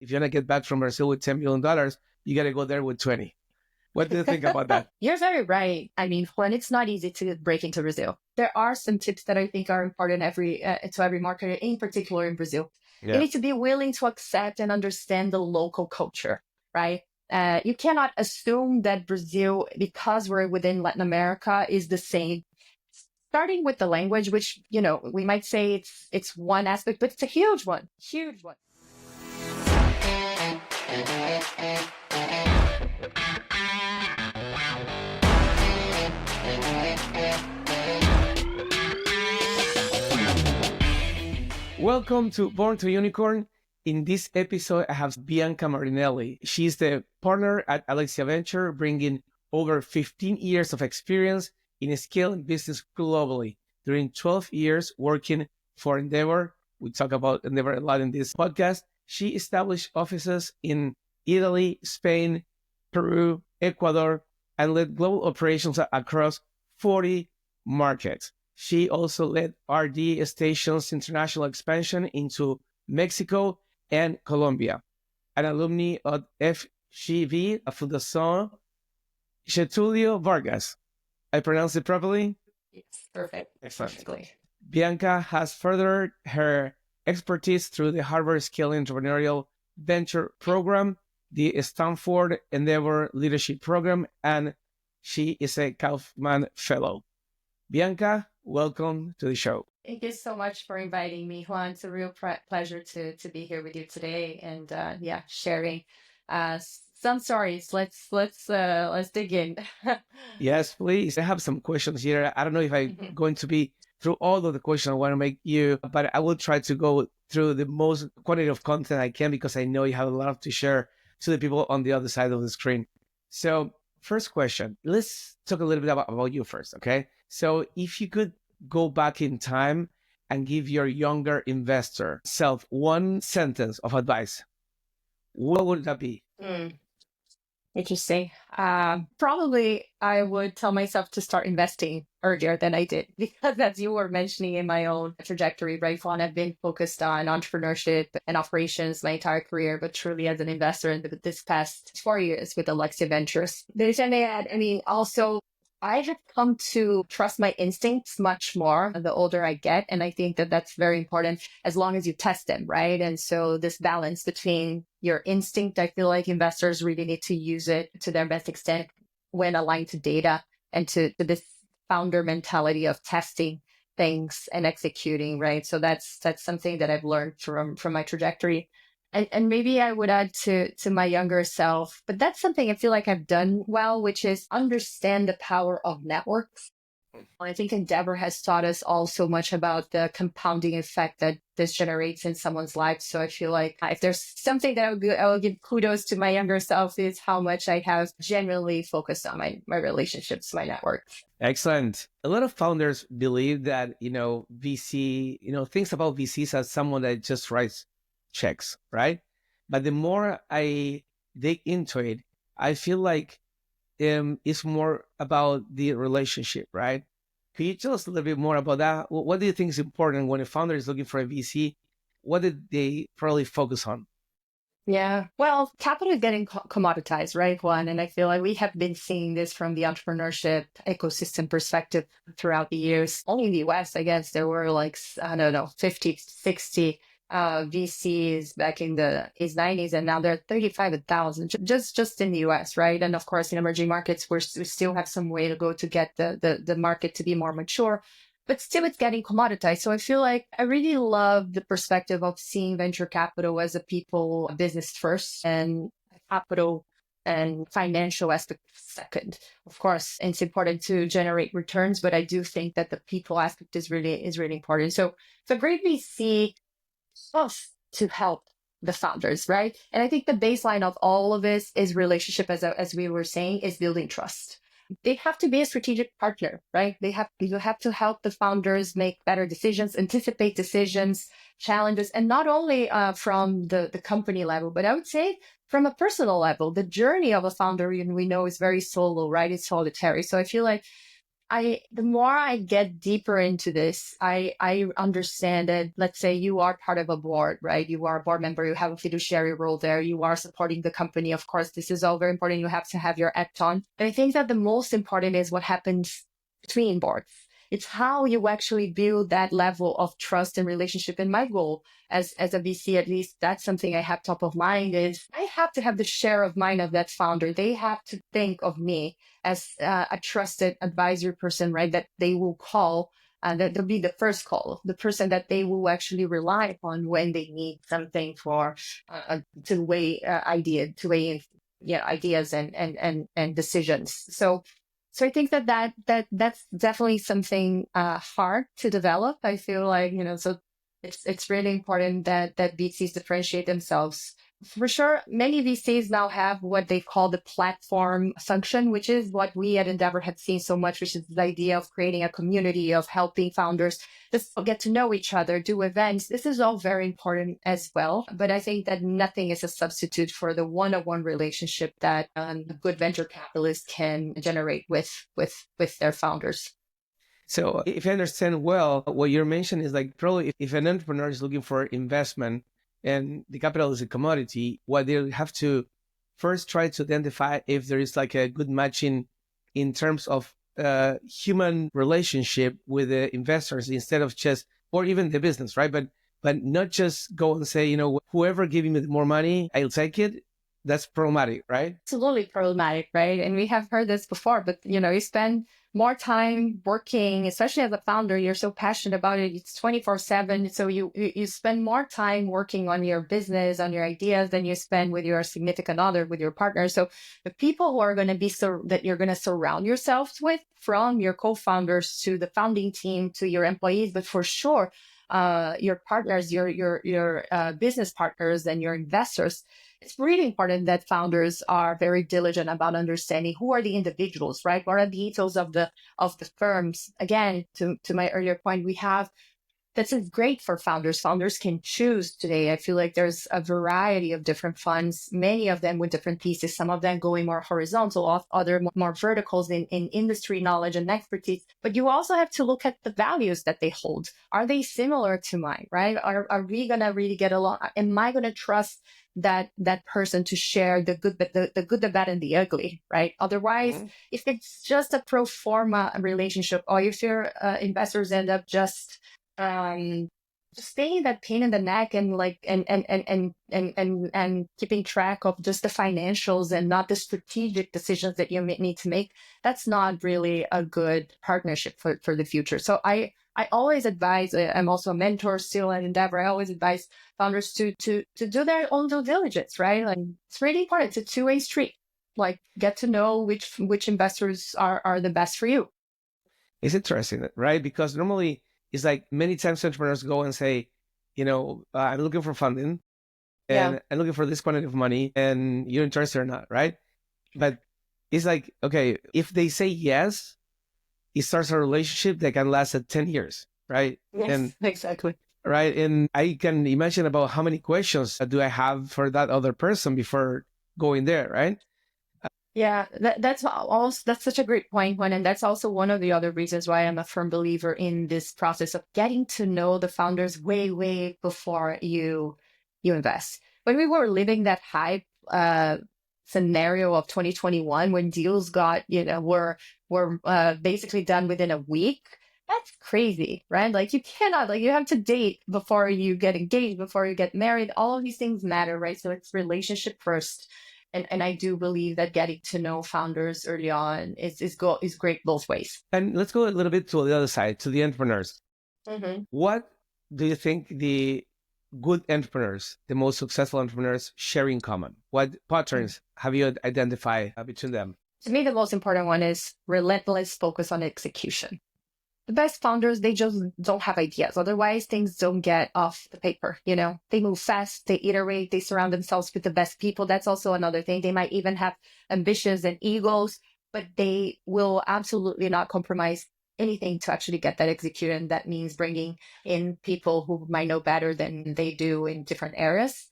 if you want to get back from Brazil with $10 million, you got to go there with 20. What do you think about that? You're very right. I mean, when it's not easy to break into Brazil, there are some tips that I think are important to every marketer, in particular in Brazil. Yeah. You need to be willing to accept and understand the local culture, right? You cannot assume that Brazil, because we're within Latin America, is the same. Starting with the language, which, we might say it's one aspect, but it's a huge one. Welcome to Born to Unicorn. In this episode, I have Bianca Martineli. She's the partner at Alexia Venture, bringing over 15 years of experience in scaling business globally. During 12 years working for Endeavor, we talk about Endeavor a lot in this podcast, she established offices in Italy, Spain, Peru, Ecuador, and led global operations across 40 markets. She also led RD Station's international expansion into Mexico and Colombia. An alumni of FGV, Fundación Getulio Vargas. I pronounced it properly? Yes, perfect. Excellent. Perfectly. Bianca has furthered her expertise through the Harvard Scaling Entrepreneurial Venture Program, the Stanford Endeavor Leadership Program, and she is a Kaufman Fellow. Bianca, welcome to the show. Thank you so much for inviting me, Juan. It's a real pleasure to be here with you today and sharing some stories. Let's dig in. Yes, please. I have some questions here. I don't know if I'm going to be through all of the questions I want to make you, but I will try to go through the most quantity of content I can because I know you have a lot to share to the people on the other side of the screen. So first question, let's talk a little bit about you first, okay? So if you could go back in time and give your younger investor self one sentence of advice, what would that be? Interesting. Probably I would tell myself to start investing earlier than I did because as you were mentioning in my own trajectory, right, Juan, I've been focused on entrepreneurship and operations my entire career, but truly as an investor in this past 4 years with Alexia Ventures. There's any add, also I have come to trust my instincts much more the older I get. And I think that that's very important as long as you test them, right? And so this balance between your instinct, I feel like investors really need to use it to their best extent when aligned to data and to this founder mentality of testing things and executing, right? So that's something that I've learned from my trajectory. And maybe I would add to my younger self, but that's something I feel like I've done well, which is understand the power of networks. I think Endeavor has taught us all so much about the compounding effect that this generates in someone's life. So I feel like if there's something that I will give kudos to my younger self is how much I have genuinely focused on my relationships, my networks. Excellent. A lot of founders believe that, VC, thinks about VCs as someone that just writes checks, right? But the more I dig into it, I feel like it's more about the relationship, right? Can you tell us a little bit more about that? What do you think is important when a founder is looking for a VC? What did they probably focus on? Yeah, well, capital is getting commoditized, right, Juan? And I feel like we have been seeing this from the entrepreneurship ecosystem perspective throughout the years. Only in the US, I guess, there were 50, 60 VCs back in the 90s, and now there are 35,000 just in the US, right? And of course, in emerging markets, we still have some way to go to get the market to be more mature, but still it's getting commoditized. So I feel like I really love the perspective of seeing venture capital as a people business first and capital and financial aspect second. Of course, it's important to generate returns, but I do think that the people aspect is really important. So it's a great VC us to help the founders, right? And I think the baseline of all of this is relationship, as we were saying, is building trust. They have to be a strategic partner, right? You have to help the founders make better decisions, anticipate decisions, challenges, and not only from the company level, but I would say from a personal level. The journey of a founder, we know, is very solo, right? It's solitary. So I feel like the more I get deeper into this, I understand that, let's say you are part of a board, right? You are a board member, you have a fiduciary role there, you are supporting the company. Of course, this is all very important. You have to have your act on. And I think that the most important is what happens between boards. It's how you actually build that level of trust and relationship. And my goal as a VC, at least that's something I have top of mind, is I have to have the share of mind of that founder. They have to think of me as a trusted advisory person, right? That they will call, that will be the first call, the person that they will actually rely upon when they need something for to weigh ideas and decisions. So I think that's definitely something hard to develop. I feel like, so it's really important that VCs differentiate themselves. For sure, many VCs now have what they call the platform function, which is what we at Endeavor have seen so much, which is the idea of creating a community, of helping founders just get to know each other, do events. This is all very important as well. But I think that nothing is a substitute for the one-on-one relationship that a good venture capitalist can generate with their founders. So if I understand well, what you're mentioning is like probably if an entrepreneur is looking for investment and the capital is a commodity, what they'll have to first try to identify if there is like a good matching in terms of human relationship with the investors instead of just, or even the business, right? But not just go and say, whoever giving me more money, I'll take it. That's problematic, right? Absolutely problematic, right? And we have heard this before, but you spend more time working, especially as a founder, you're so passionate about it. It's 24/7. So you spend more time working on your business, on your ideas than you spend with your significant other, with your partner. So the people who are going to be that you're going to surround yourselves with, from your co-founders to the founding team to your employees, but for sure, your partners, your business partners and your investors, it's really important that founders are very diligent about understanding who are the individuals, right? What are the ethos of the firms? Again, to my earlier point, that's great for founders. Founders can choose today. I feel like there's a variety of different funds, many of them with different pieces, some of them going more horizontal, other more verticals in industry knowledge and expertise. But you also have to look at the values that they hold. Are they similar to mine, right? Are we going to really get along? Am I going to trust that person to share the good, the good, the bad, and the ugly, right? Otherwise, if it's just a pro forma relationship, or if your investors end up just staying that pain in the neck and and keeping track of just the financials and not the strategic decisions that you need to make, that's not really a good partnership for the future. So I always advise, I'm also a mentor still at Endeavor, I always advise founders to do their own due diligence, right? Like, it's really important. It's a two-way street. Like, get to know which investors are the best for you. It's interesting, right? Because normally it's like many times entrepreneurs go and say, I'm looking for funding and Yeah. I'm looking for this quantity of money and you're interested or not, right? But it's like, okay, if they say yes, it starts a relationship that can last 10 years, right? Yes, And exactly. right. And I can imagine about how many questions do I have for that other person before going there, right? Yeah, that's such a great point, Juan, and that's also one of the other reasons why I'm a firm believer in this process of getting to know the founders way before you invest. When we were living that hype scenario of 2021, when deals were basically done within a week, that's crazy, right? Like, you cannot, like, you have to date before you get engaged, before you get married. All of these things matter, right? So it's relationship first. And I do believe that getting to know founders early on is great both ways. And let's go a little bit to the other side, to the entrepreneurs. Mm-hmm. What do you think the good entrepreneurs, the most successful entrepreneurs, share in common? What patterns have you identified between them? To me, the most important one is relentless focus on execution. The best founders, they just don't have ideas. Otherwise, things don't get off the paper. They move fast, they iterate, they surround themselves with the best people. That's also another thing. They might even have ambitions and egos, but they will absolutely not compromise anything to actually get that executed. And that means bringing in people who might know better than they do in different areas.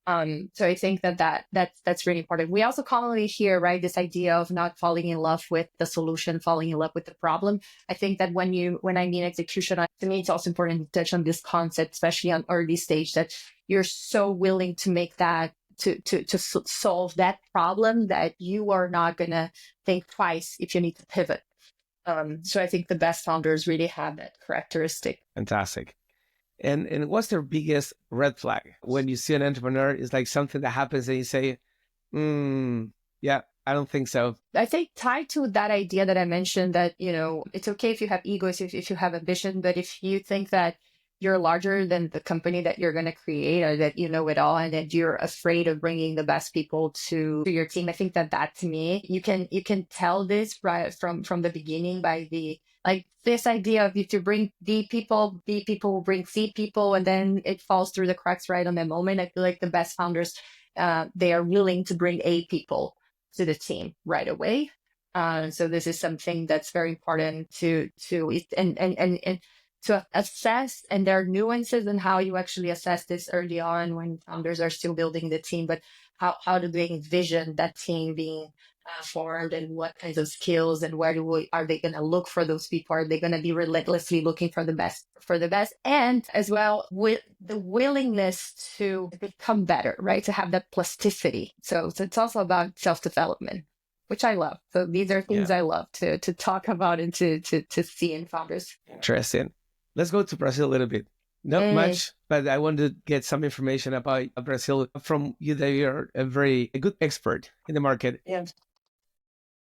So I think that's really important. We also commonly hear, right, this idea of not falling in love with the solution, falling in love with the problem. I think that when I mean execution, to me, it's also important to touch on this concept, especially on early stage, that you're so willing to make that to solve that problem that you are not gonna think twice if you need to pivot. So I think the best founders really have that characteristic. Fantastic. And what's their biggest red flag when you see an entrepreneur? Is like something that happens and you say, yeah, I don't think so. I think tied to that idea that I mentioned, that, it's okay if you have egos, if you have ambition, but if you think that you're larger than the company that you're going to create, or that you know it all, and that you're afraid of bringing the best people to your team, I think that to me, you can tell this right from the beginning by this idea of, if you bring B people will bring C people, and then it falls through the cracks right on that moment. I feel like the best founders, they are willing to bring A people to the team right away. So this is something that's very important to to assess, and there are nuances in how you actually assess this early on when founders are still building the team, but how do they envision that team being formed, and what kinds of skills, and are they going to look for those people? Are they going to be relentlessly looking for the best, and as well with the willingness to become better, right? To have that plasticity. So it's also about self-development, which I love. So these are things I love to talk about and to see in founders. Interesting. Let's go to Brazil a little bit. Not much, but I want to get some information about Brazil from you, that you're a good expert in the market. Yeah.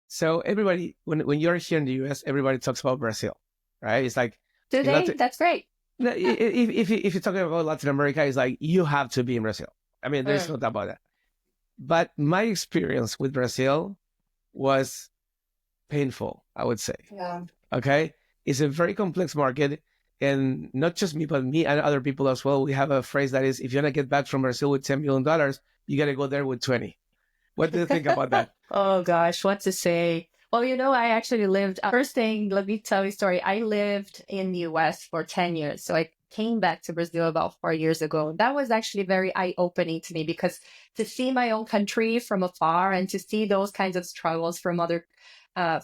So everybody, when you're here in the US, everybody talks about Brazil, right? It's like, do they? That's great. If you're talking about Latin America, it's like, you have to be in Brazil. I mean, there's no doubt about that. But my experience with Brazil was painful, I would say. Yeah. Okay? It's a very complex market. And not just me, but me and other people as well. We have a phrase that is, if you want to get back from Brazil with $10 million, you got to go there with 20. What do you think about that? Oh gosh, what to say? Well, I actually lived, first thing, let me tell you a story. I lived in the US for 10 years. So I came back to Brazil about 4 years ago. That was actually very eye-opening to me, because to see my own country from afar and to see those kinds of struggles from other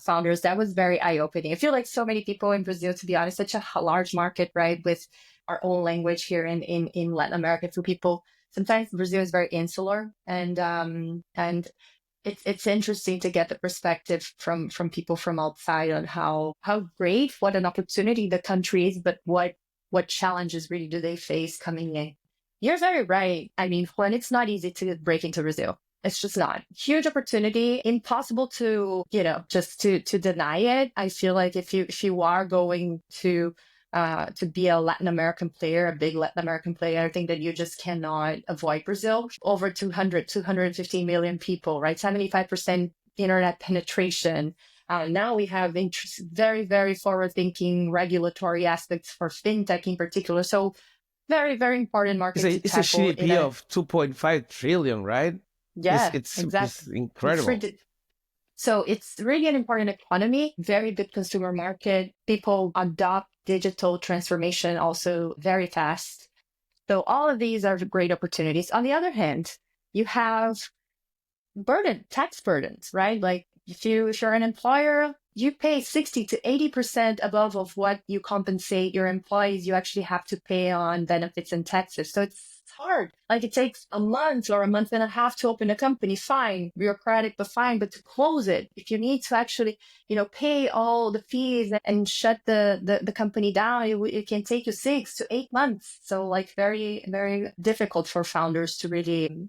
founders, that was very eye-opening. I feel like so many people in Brazil, to be honest, such a large market, right? With our own language here in Latin America, for people, sometimes Brazil is very insular, and it's interesting to get the perspective from people from outside on how great, what an opportunity the country is, but what challenges really do they face coming in. You're very right. I mean, Juan, it's not easy to break into Brazil. It's just not. Huge opportunity, impossible to, just to deny it. I feel like if you are going to be a Latin American player, a big Latin American player, I think that you just cannot avoid Brazil. Over 250 million people, right? 75% internet penetration. Now we have very, very forward-thinking regulatory aspects for fintech in particular. So very, very important market. It's a GDP of 2.5 trillion, right? Yeah, exactly. It's incredible. So it's really an important economy, very big consumer market. People adopt digital transformation also very fast. So all of these are great opportunities. On the other hand, you have tax burdens, right? Like if you're an employer, you pay 60 to 80% above of what you compensate your employees. You actually have to pay on benefits and taxes. So it's hard. Like it takes a month or a month and a half to open a company. Fine, bureaucratic, but fine. But to close it, if you need to actually, pay all the fees and shut the company down, it can take you 6 to 8 months. So like very, very difficult for founders to really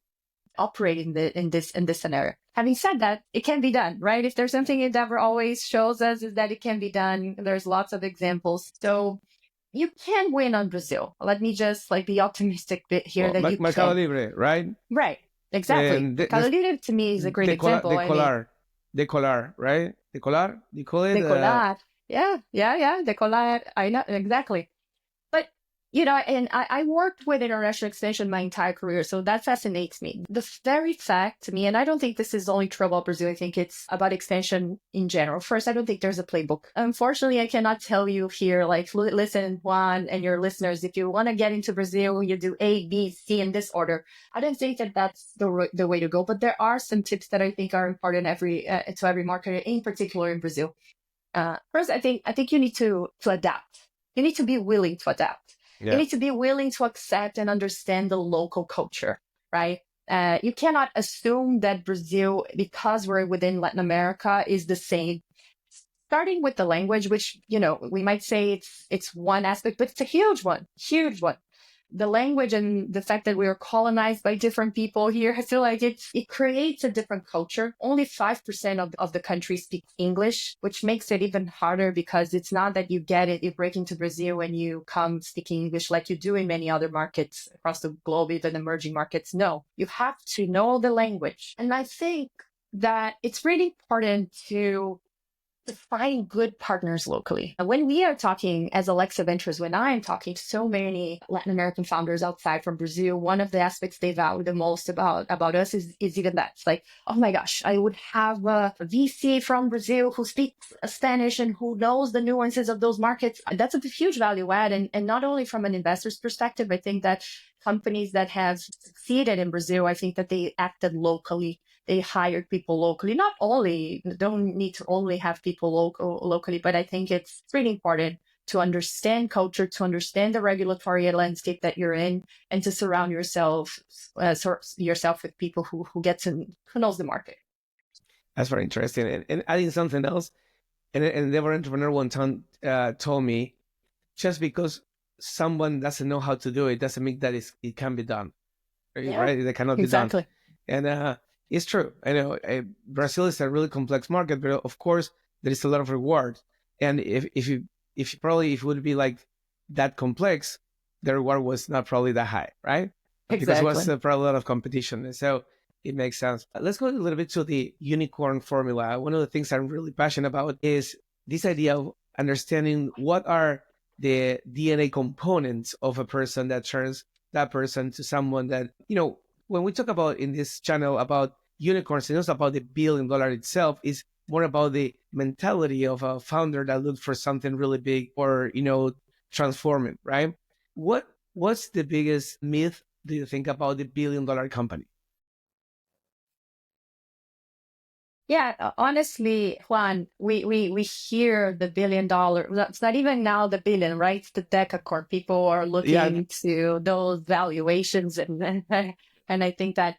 operate in this scenario. Having said that, it can be done, right? If there's something Endeavor always shows us, is that it can be done. There's lots of examples. So you can win on Brazil. Let me just be optimistic bit here, that you Mercado can. Libre, right? Right, exactly. Mercado Libre to me is a great example. Decolar, right? Decolar, you call it? Decolar. Yeah. Decolar. I know, exactly. But And I worked with international expansion my entire career, so that fascinates me. The very fact to me, and I don't think this is only true about Brazil, I think it's about expansion in general. First, I don't think there's a playbook. Unfortunately, I cannot tell you here, like, listen, Juan and your listeners, if you want to get into Brazil, you do A, B, C in this order. I don't think that that's the way to go, but there are some tips that I think are important to every market, in particular in Brazil. First, I think you need to adapt. You need to be willing to adapt. You Yeah. need to be willing to accept and understand the local culture, right? You cannot assume that Brazil, because we're within Latin America, is the same. Starting with the language, which, we might say it's one aspect, but it's a huge one. The language and the fact that we are colonized by different people here, I feel like it creates a different culture. Only 5% of the country speak English, which makes it even harder because it's not that you get it, you break into Brazil and you come speaking English like you do in many other markets across the globe, even emerging markets. No, you have to know the language. And I think that it's really important to find good partners locally. When we are talking as Alexa Ventures, when I'm talking to so many Latin American founders outside from Brazil, one of the aspects they value the most about us is even that. It's like, oh my gosh, I would have a VC from Brazil who speaks Spanish and who knows the nuances of those markets. That's a huge value add. And not only from an investor's perspective, I think that companies that have succeeded in Brazil, I think that they acted locally. They hired people locally. Don't need to only have people locally, but I think it's really important to understand culture, to understand the regulatory landscape that you're in, and to surround yourself with people who knows the market. That's very interesting. And adding something else, an endeavor entrepreneur one time told me, just because someone doesn't know how to do it doesn't mean that it can be done, Yeah, right? It cannot be done. exactly. And it's true. I know Brazil is a really complex market, but of course there is a lot of reward. And if it would be like that complex, the reward was not probably that high, right? Because it was Exactly. probably a lot of competition. And so it makes sense. Let's go a little bit to the unicorn formula. One of the things I'm really passionate about is this idea of understanding what are the DNA components of a person that turns that person to someone that, when we talk about in this channel about unicorns, it's not about the $1 billion itself, it's more about the mentality of a founder that looked for something really big or, transform it, right? What's the biggest myth do you think about the $1 billion company? Yeah, honestly, Juan, we hear the $1 billion. It's not even now the billion, right? It's the decacorn. People are Yeah, looking to those valuations, and I think that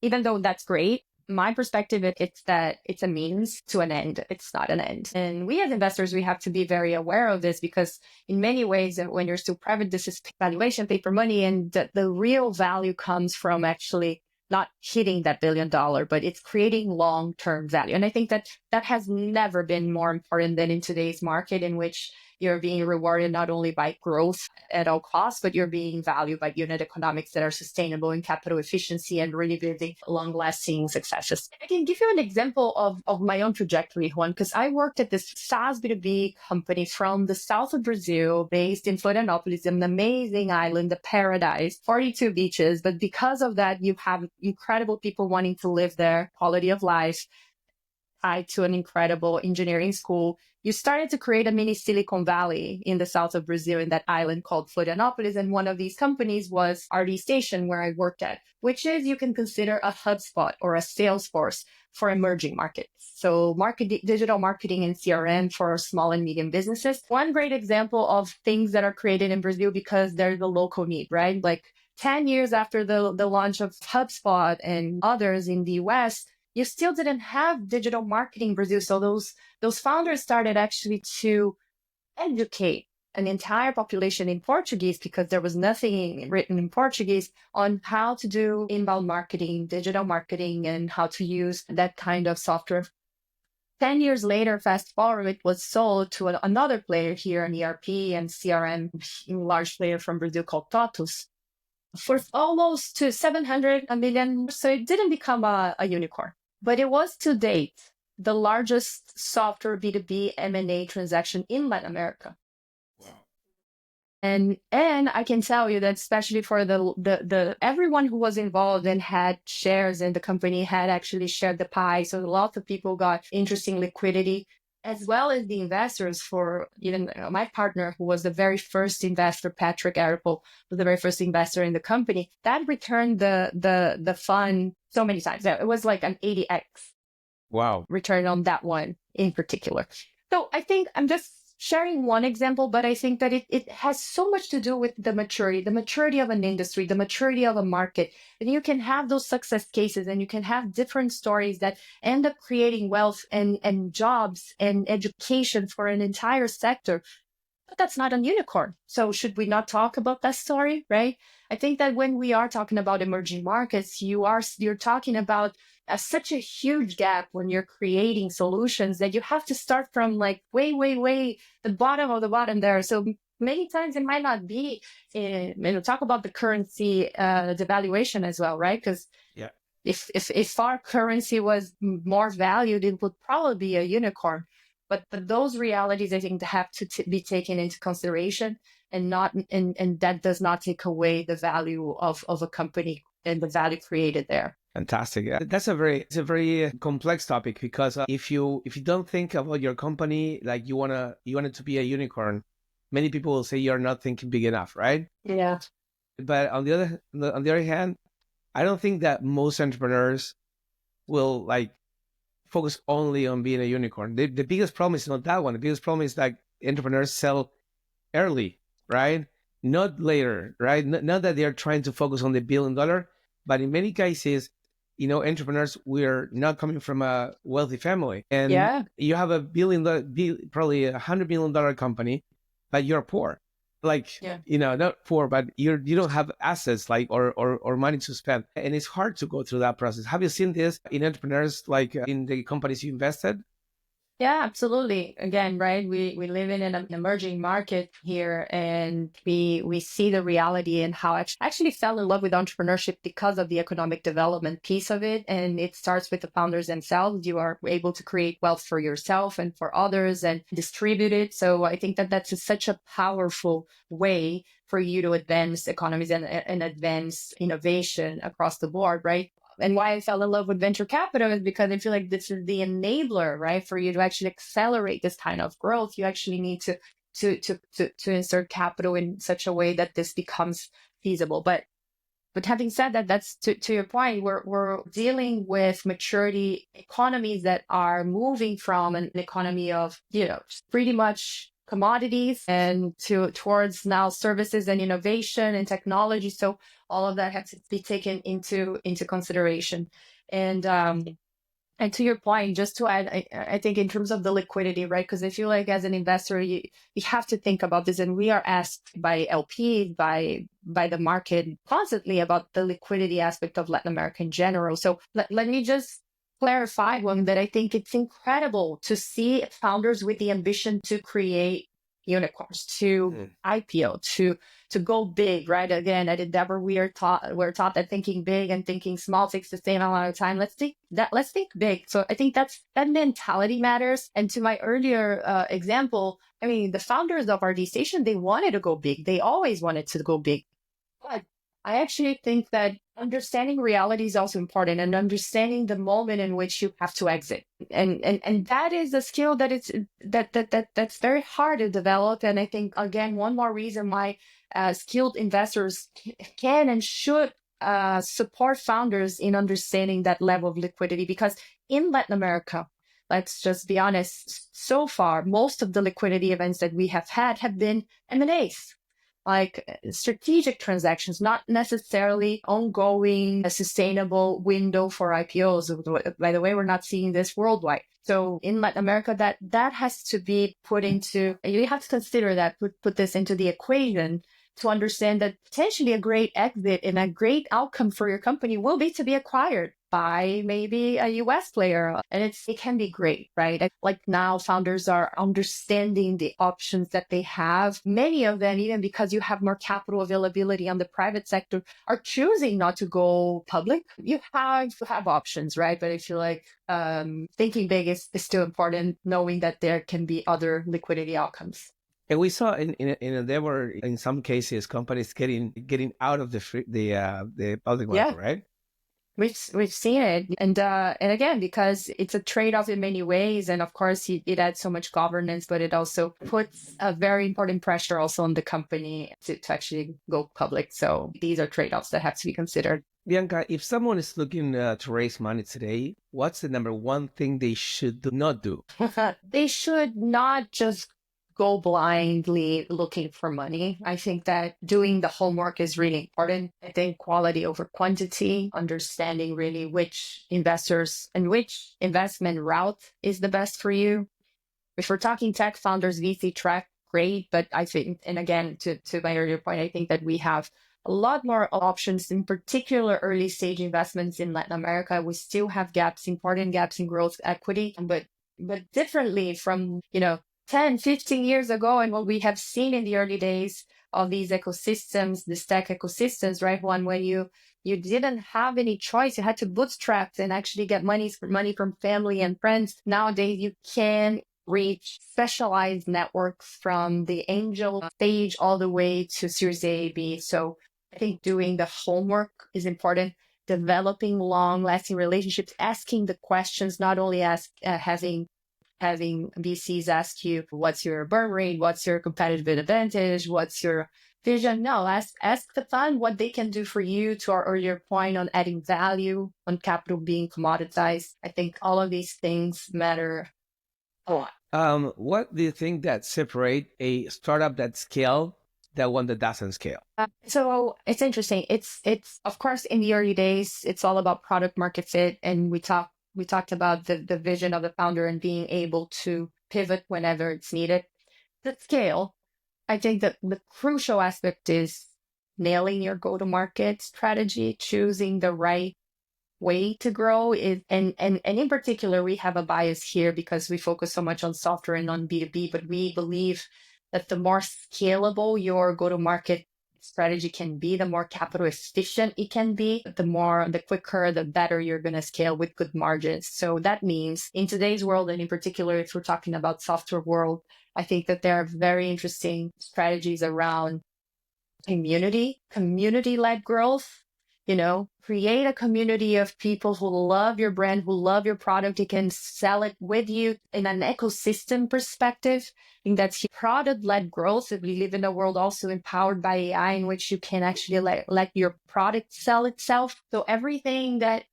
even though that's great, my perspective it's that it's a means to an end. It's not an end. And we as investors, we have to be very aware of this because in many ways, when you're still private, this is valuation, paper money, and the real value comes from actually not hitting that $1 billion, but it's creating long-term value. And I think that has never been more important than in today's market, in which you're being rewarded not only by growth at all costs, but you're being valued by unit economics that are sustainable in capital efficiency and really building long-lasting successes. I can give you an example of my own trajectory, Juan, because I worked at this SaaS B2B company from the south of Brazil, based in Florianopolis, an amazing island, the paradise, 42 beaches. But because of that, you have incredible people wanting to live there, quality of life, tied to an incredible engineering school. You started to create a mini Silicon Valley in the south of Brazil in that island called Florianopolis. And one of these companies was RD Station, where I worked at, which is, you can consider a HubSpot or a Salesforce for emerging markets. So digital marketing and CRM for small and medium businesses. One great example of things that are created in Brazil because there's a local need, right? Like 10 years after the launch of HubSpot and others in the US, you still didn't have digital marketing in Brazil. So those founders started actually to educate an entire population in Portuguese, because there was nothing written in Portuguese, on how to do inbound marketing, digital marketing, and how to use that kind of software. 10 years later, fast forward, it was sold to another player here, an ERP and CRM large player from Brazil called Totus, for almost to 700 million. So it didn't become a unicorn, but it was to date the largest software B2B M&A transaction in Latin America. And I can tell you that especially for the everyone who was involved and had shares in the company had actually shared the pie. So lots of people got interesting liquidity, as well as the investors. For even my partner, who was the very first investor, Patrick Aripel, was the very first investor in the company, that returned the fund so many times. It was like an 80x Wow. return on that one in particular. So I think I'm just sharing one example, but I think that it has so much to do with the maturity of an industry, the maturity of a market. And you can have those success cases and you can have different stories that end up creating wealth and jobs and education for an entire sector. But that's not a unicorn. So should we not talk about that story, right? I think that when we are talking about emerging markets, you're talking about such a huge gap when you're creating solutions that you have to start from like way the bottom of the bottom there. So many times it might not be. Talk about the currency devaluation as well, right? Because Yeah. if our currency was more valued, it would probably be a unicorn. But those realities, I think, have to be taken into consideration, and that does not take away the value of a company and the value created there. Fantastic. That's it's a very complex topic because if you don't think about your company like you want it to be a unicorn, many people will say you're not thinking big enough, right? Yeah. But on the other hand, I don't think that most entrepreneurs will like focus only on being a unicorn. The biggest problem is not that one. The biggest problem is that entrepreneurs sell early, right? Not later, right? Not that they're trying to focus on the $1 billion, but in many cases, entrepreneurs, we're not coming from a wealthy family, and Yeah. you have a probably $100 million company, but you're poor. Like, Yeah. not poor, but you don't have assets like or money to spend, and it's hard to go through that process. Have you seen this in entrepreneurs, like in the companies you invested? Yeah, absolutely. Again, right? We live in an emerging market here, and we see the reality and how I actually fell in love with entrepreneurship because of the economic development piece of it. And it starts with the founders themselves. You are able to create wealth for yourself and for others and distribute it. So I think that that's such a powerful way for you to advance economies and advance innovation across the board, right? And why I fell in love with venture capital is because I feel like this is the enabler, right? For you to actually accelerate this kind of growth, you actually need to insert capital in such a way that this becomes feasible. But having said that, that's to your point, we're dealing with maturity economies that are moving from an economy of, pretty much commodities and towards now services and innovation and technology. So all of that has to be taken into consideration. And to your point, just to add, I think in terms of the liquidity, right? Because I feel like as an investor, you have to think about this, and we are asked by LP, by the market constantly about the liquidity aspect of Latin America in general. So let me just clarify one that I think it's incredible to see founders with the ambition to create unicorns, to IPO, to go big, right? Again, at Endeavor, we're taught that thinking big and thinking small takes the same amount of time. Let's think big. So I think that mentality matters. And to my earlier example, I mean, the founders of RD Station, they wanted to go big. They always wanted to go big. But I actually think that understanding reality is also important, and understanding the moment in which you have to exit. And that is a skill that's very hard to develop. And I think, again, one more reason why skilled investors can and should support founders in understanding that level of liquidity, because in Latin America, let's just be honest, so far, most of the liquidity events that we have had have been M&As, like strategic transactions, not necessarily ongoing, a sustainable window for IPOs. By the way, we're not seeing this worldwide. So in Latin America, that has to be put into, you have to consider that, put this into the equation to understand that potentially a great exit and a great outcome for your company will be to be acquired by maybe a US player. And it can be great, right? Like now founders are understanding the options that they have. Many of them, even because you have more capital availability on the private sector, are choosing not to go public. You have options, right? But I feel like thinking big is still important, knowing that there can be other liquidity outcomes. And we saw there were in some cases companies getting out of the public market, Yeah. right? We've seen it, and again, because it's a trade-off in many ways, and of course it adds so much governance, but it also puts a very important pressure also on the company to actually go public. So these are trade-offs that have to be considered. Bianca, if someone is looking to raise money today, what's the number one thing they should not do? They should not just go blindly looking for money. I think that doing the homework is really important. I think quality over quantity, understanding really which investors and which investment route is the best for you. If we're talking tech founders, VC track, great. But I think, and again, to my earlier point, I think that we have a lot more options, in particular early stage investments in Latin America. We still have gaps, important gaps in growth equity, but differently from, 10, 15 years ago, and what we have seen in the early days of these ecosystems, the tech ecosystems, right? One when you didn't have any choice, you had to bootstrap and actually get money from family and friends. Nowadays, you can reach specialized networks from the angel stage all the way to Series A, B. So I think doing the homework is important. Developing long-lasting relationships, asking the questions, not only having VCs ask you, what's your burn rate? What's your competitive advantage? What's your vision? No, ask the fund what they can do for you, to our earlier point on adding value, on capital being commoditized. I think all of these things matter a lot. What do you think that separate a startup that scale that one that doesn't scale? So it's interesting. It's of course in the early days, it's all about product market fit, and we talked about the vision of the founder and being able to pivot whenever it's needed. The scale, I think that the crucial aspect is nailing your go-to-market strategy, choosing the right way to grow is, and in particular, we have a bias here because we focus so much on software and on B2B, but we believe that the more scalable your go-to-market strategy can be, the more capital efficient it can be, the quicker, the better you're going to scale with good margins. So that means in today's world, and in particular, if we're talking about software world, I think that there are very interesting strategies around community-led growth. Create a community of people who love your brand, who love your product. You can sell it with you in an ecosystem perspective. I think that's product-led growth. If we live in a world also empowered by AI, in which you can actually let your product sell itself. So everything that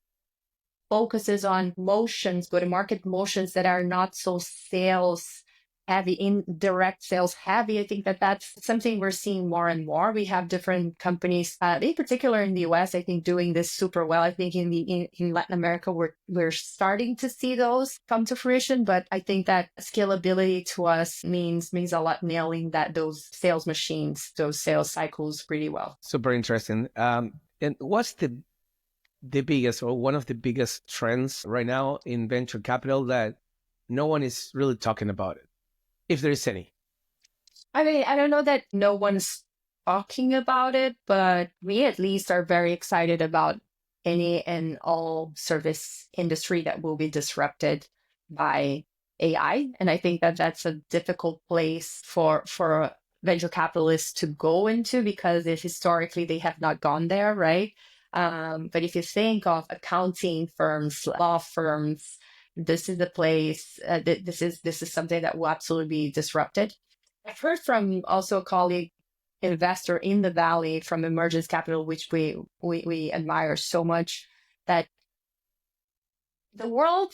focuses on motions, go-to-market motions that are not so sales heavy, indirect sales heavy. I think that that's something we're seeing more and more. We have different companies, in particular in the US, I think doing this super well. I think in Latin America, we're starting to see those come to fruition. But I think that scalability to us means a lot, nailing those sales machines, those sales cycles pretty well. Super interesting. And what's the biggest or one of the biggest trends right now in venture capital that no one is really talking about it, if there is any? I mean, I don't know that no one's talking about it, but we at least are very excited about any and all service industry that will be disrupted by AI. And I think that that's a difficult place for venture capitalists to go into, because historically they have not gone there, right? But if you think of accounting firms, law firms, this is the place. This is something that will absolutely be disrupted. I've heard from also a colleague investor in the Valley from Emergence Capital, which we admire so much, that the world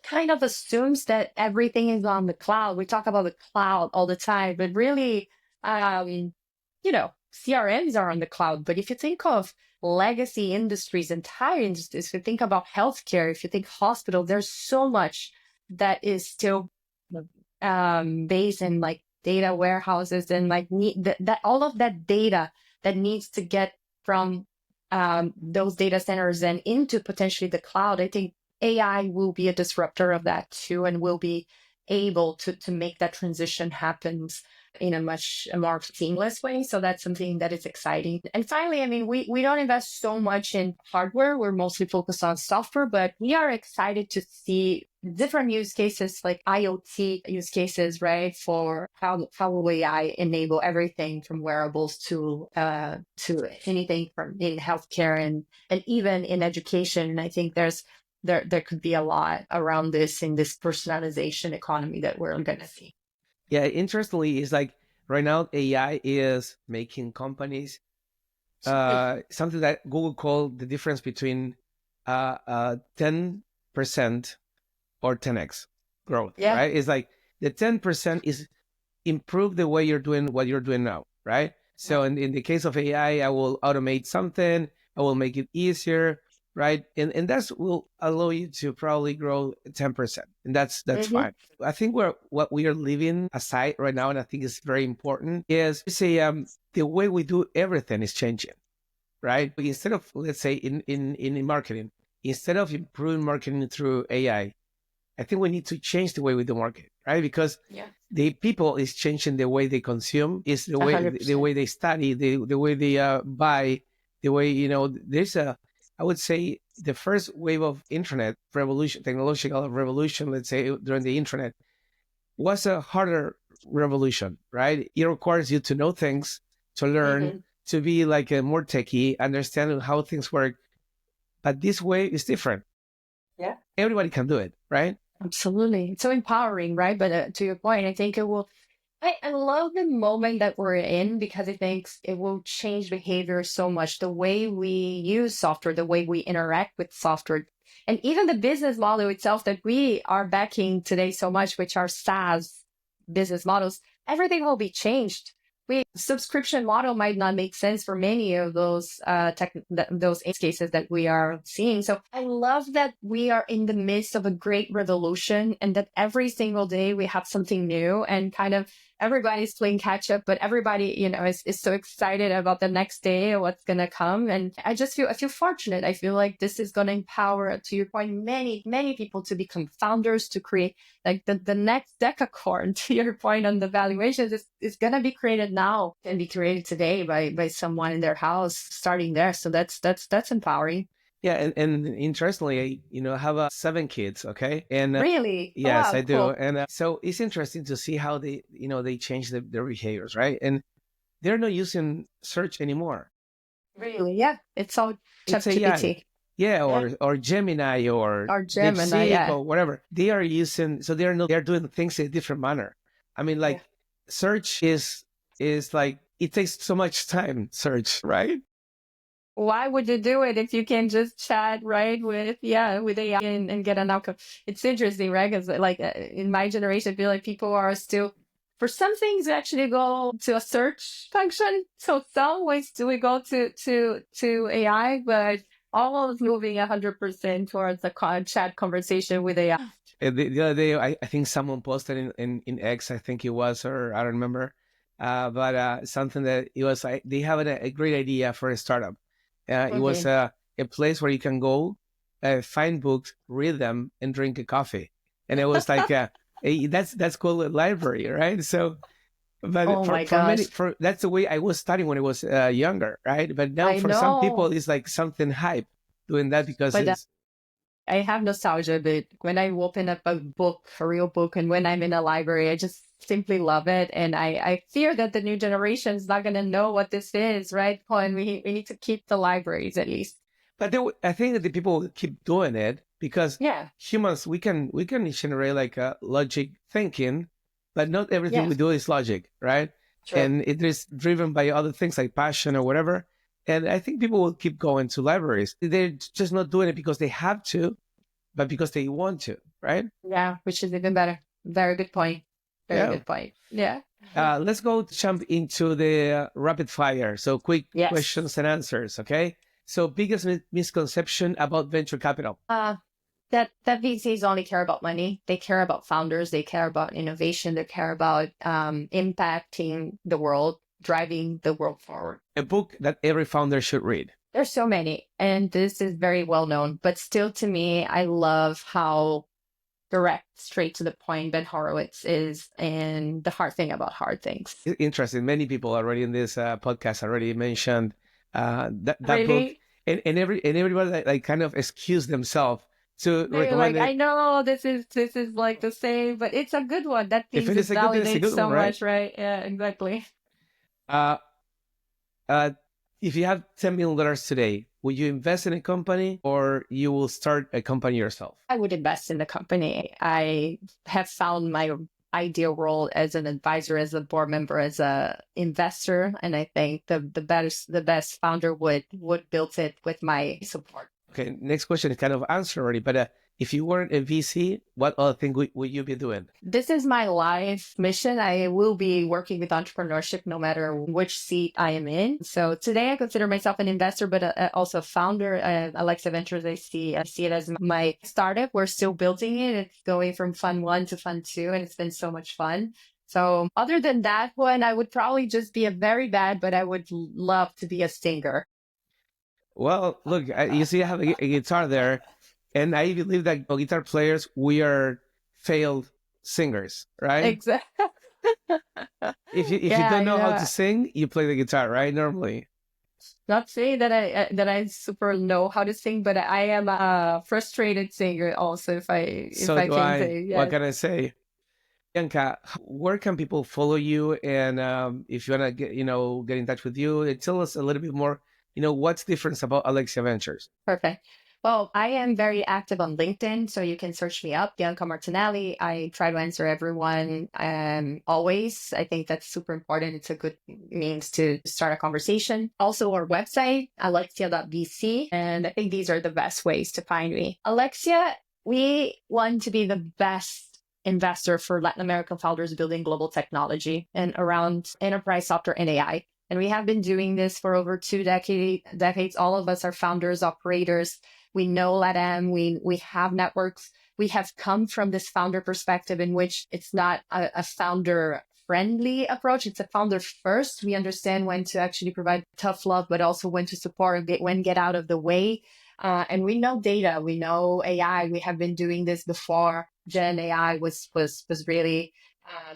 kind of assumes that everything is on the cloud. We talk about the cloud all the time, but really, CRMs are on the cloud. But if you think of legacy industries, entire industries, if you think about healthcare, if you think hospital, there's so much that is still based in like data warehouses and like that all of that data that needs to get from those data centers and into potentially the cloud. I think AI will be a disruptor of that too, and will be able to make that transition happen in a much more seamless way. So that's something that is exciting. And finally, I mean, we don't invest so much in hardware. We're mostly focused on software, but we are excited to see different use cases like IoT use cases, right? For how will AI enable everything from wearables to anything from in healthcare and even in education. And I think there could be a lot around this in this personalization economy that we're going to see. Yeah, interestingly, it's like right now AI is making companies something that Google called the difference between 10% or 10x growth, Yeah. right? It's like the 10% is improve the way you're doing what you're doing now, right? So in the case of AI, I will automate something, I will make it easier, right? And that's will allow you to probably grow 10%. And that's Mm-hmm. fine. I think what we are leaving aside right now, and I think it's very important, is say the way we do everything is changing, right? Instead of, let's say, in marketing, instead of improving marketing through AI, I think we need to change the way we do marketing, right? Because Yeah. the people is changing the way they consume, is the way the 100%. way they study, the way they buy, the way there's a, I would say the first wave of internet revolution, technological revolution, let's say during the internet, was a harder revolution, right? It requires you to know things, to learn, Mm-hmm. to be like a more techie, understand how things work. But this way is different. Yeah. Everybody can do it, right? Absolutely. It's so empowering, right? But to your point, I think it will. I love the moment that we're in because I think it will change behavior so much. The way we use software, the way we interact with software, and even the business model itself that we are backing today so much, which are SaaS business models, everything will be changed. We subscription model might not make sense for many of those those use cases that we are seeing. So I love that we are in the midst of a great revolution and that every single day we have something new and kind of everybody's playing catch up, but everybody, is so excited about the next day or what's gonna come. And I feel fortunate. I feel like this is gonna empower, to your point, many, many people to become founders, to create like the next decacorn, to your point on the valuations, is gonna be created now and be created today by someone in their house starting there. So that's empowering. Yeah, and interestingly, I have 7 kids, okay, and Really? Oh, yes, I wow, do, cool. and so it's interesting to see how they change their behaviors, right? And they're not using search anymore. Really? Yeah. It's all It's AI, ChatGPT. yeah, Yeah. or Gemini or Or Gemini, DeepSeek yeah. or whatever. They are using, so they're doing things in a different manner. I mean, Yeah. like search is like it takes so much time. Search, right? Why would you do it if you can just chat, right, with AI and get an outcome? It's interesting, right? Because like in my generation, I feel like people are still, for some things, actually go to a search function. So some ways do we go to AI, but almost moving 100% towards a chat conversation with AI. The other day, I think someone posted in X, I think it was, or I don't remember, but something that it was like they have a great idea for a startup. It was Mhm. a place where you can go, find books, read them, and drink a coffee. And it was like, that's called a library, right? So, but Oh for my for many, gosh. for that's the way I was studying when I was younger, right? But now I for some people, know. it's like something hype doing that because But it's I have nostalgia, but when I open up a book, a real book, and when I'm in a library, I just simply love it. And I fear that the new generation is not going to know what this is, right? And we need to keep the libraries at least. But I think that the people will keep doing it because Yeah, humans we can generate like a logic thinking, but not everything yeah, we do is logic, right? true. And it is driven by other things like passion or whatever. And I think people will keep going to libraries. They're just not doing it because they have to, but because they want to, right? Yeah, which is even better. Very good point. Very Yeah. good point. Yeah. Let's go jump into the rapid fire. So quick Yes. questions and answers. Okay. So biggest misconception about venture capital. That VCs only care about money. They care about founders. They care about innovation. They care about impacting the world, driving the world forward. A book that every founder should read. There's so many, and this is very well known, but still to me, I love how direct, straight to the point Ben Horowitz is, and the hard thing about hard things. Interesting. Many people already in this podcast already mentioned that book, Really? and everybody like kind of excuse themselves to They're recommend like, it. I know this is like the same, but it's a good one. That If things it it is a good thing, it's a validates good one, so right? much, right? Yeah, exactly. Uh, uh, if you have $10 million today, would you invest in a company or you will start a company yourself? I would invest in the company. I have found my ideal role as an advisor, as a board member, as a investor, and I think the best founder would build it with my support. Okay, next question is kind of answered already, but if you weren't a VC, what other thing would you be doing? This is my life mission. I will be working with entrepreneurship no matter which seat I am in. So today I consider myself an investor, but also a founder. Alexa Ventures, I see it as my startup. We're still building it. It's going from fund one to fund two, and it's been so much fun. So other than that one, I would probably just be a very bad, but I would love to be a singer. Well, look, you see, I have a guitar there, and I believe that guitar players, we are failed singers, right? Exactly. If you Yeah, don't know how to sing, you play the guitar, right? Normally. not saying that I super know how to sing, but I am a frustrated singer also. If So I do can I. say What yes. can I say? Bianca, where can people follow you? And if you wanna get in touch with you, tell us a little bit more. What's different about Alexia Ventures? Perfect. Well, I am very active on LinkedIn, so you can search me up, Bianca Martinelli. I try to answer everyone always. I think that's super important. It's a good means to start a conversation. Also, our website, alexia.vc, and I think these are the best ways to find me. Alexia, we want to be the best investor for Latin American founders building global technology and around enterprise software and AI. And we have been doing this for over 2 decades. All of us are founders, operators. We know LATAM. We have networks. We have come from this founder perspective in which it's not a founder friendly approach. It's a founder first. We understand when to actually provide tough love, but also when to support, when get out of the way. And we know data. We know AI. We have been doing this before Gen AI was really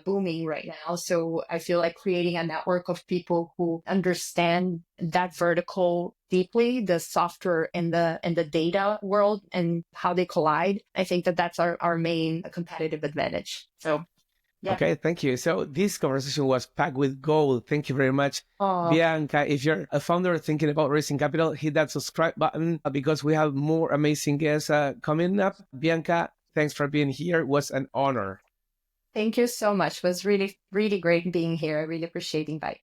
booming right now. So I feel like creating a network of people who understand that vertical deeply, the software and the data world and how they collide. I think that's our main competitive advantage. So yeah. Okay, thank you. So this conversation was packed with gold. Thank you very much, Oh, Bianca. If you're a founder thinking about raising capital, hit that subscribe button because we have more amazing guests coming up. Bianca, thanks for being here. It was an honor. thank you so much. It was really, really great being here. I really appreciate the invite.